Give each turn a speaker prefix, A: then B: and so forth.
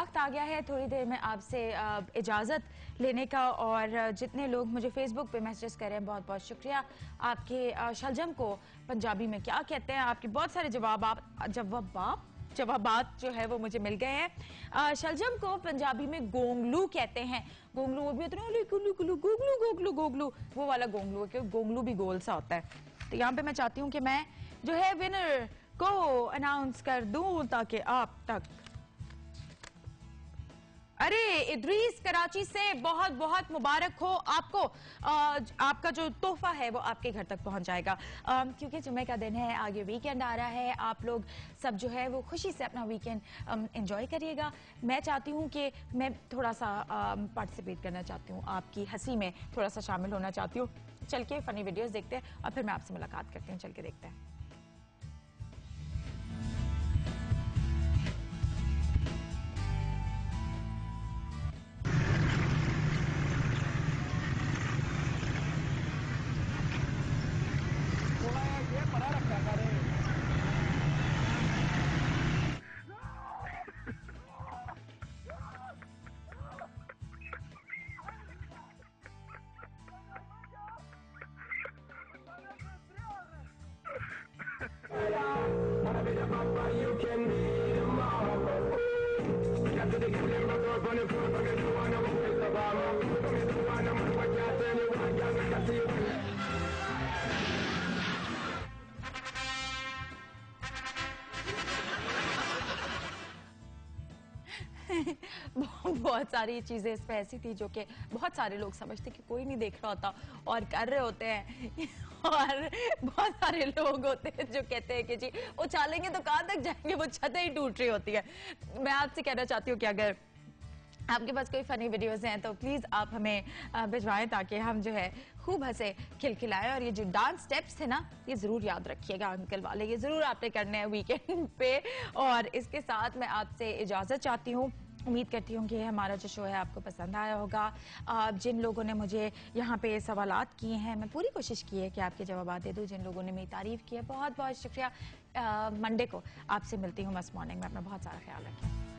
A: वक्त आ गया है थोड़ी देर में आपसे इजाज़त लेने का। और जितने लोग मुझे फेसबुक पे मैसेजेस कर रहे हैं, बहुत बहुत शुक्रिया। आपके शलजम को पंजाबी में क्या कहते हैं, आपके बहुत सारे जवाबात जो है वो मुझे मिल गए हैं। शलजम को पंजाबी में गोंगलू कहते हैं। गोंगलू वो भी होता है गोगलू गोगलू गोगलू, वो वाला गोंगलू है, क्योंकि गोंगलू भी गोल सा होता है। तो यहाँ पे मैं चाहती हूँ कि मैं जो है विनर को अनाउंस कर दूं ताकि आप तक। अरे इदरीस कराची से बहुत बहुत मुबारक हो आपको। आपका जो तोहफा है वो आपके घर तक पहुंच जाएगा, क्योंकि जुम्मे का दिन है, आगे वीकेंड आ रहा है। आप लोग सब जो है वो खुशी से अपना वीकेंड एंजॉय करिएगा। मैं चाहती हूं कि मैं थोड़ा सा पार्टिसिपेट करना चाहती हूँ, आपकी हंसी में थोड़ा सा शामिल होना चाहती हूँ। चल के फनी वीडियोस देखते हैं और फिर मैं आपसे मुलाकात करती हूँ। चल के देखते हैं। बहुत सारी चीजें इसमें ऐसी थी जो कि बहुत सारे लोग समझते कि कोई नहीं देख रहा होता और कर रहे होते हैं। और बहुत सारे लोग होते हैं जो कहते हैं कि जी उछालेंगे तो कहां तक जाएंगे, वो छतें ही टूट रही होती है। मैं आपसे कहना चाहती हूँ कि अगर आपके पास कोई फनी वीडियोस हैं तो प्लीज आप हमें भिजवाएं ताकि हम जो है खूब हंसे खिलखिलाएं। और ये जो डांस स्टेप्स थे ना, ये जरूर याद रखिएगा अंकल वाले, ये जरूर आपने करने हैं वीकेंड पे। और इसके साथ मैं आपसे इजाजत चाहती हूँ। उम्मीद करती हूँ कि हमारा जो शो है आपको पसंद आया होगा। जिन लोगों ने मुझे यहाँ पे सवालात किए हैं, मैं पूरी कोशिश की है कि आपके जवाब दे दूँ। जिन लोगों ने मेरी तारीफ की है, बहुत बहुत शुक्रिया। मंडे को आपसे मिलती हूँ मस्ट मॉर्निंग में। अपना बहुत सारा ख्याल रखें।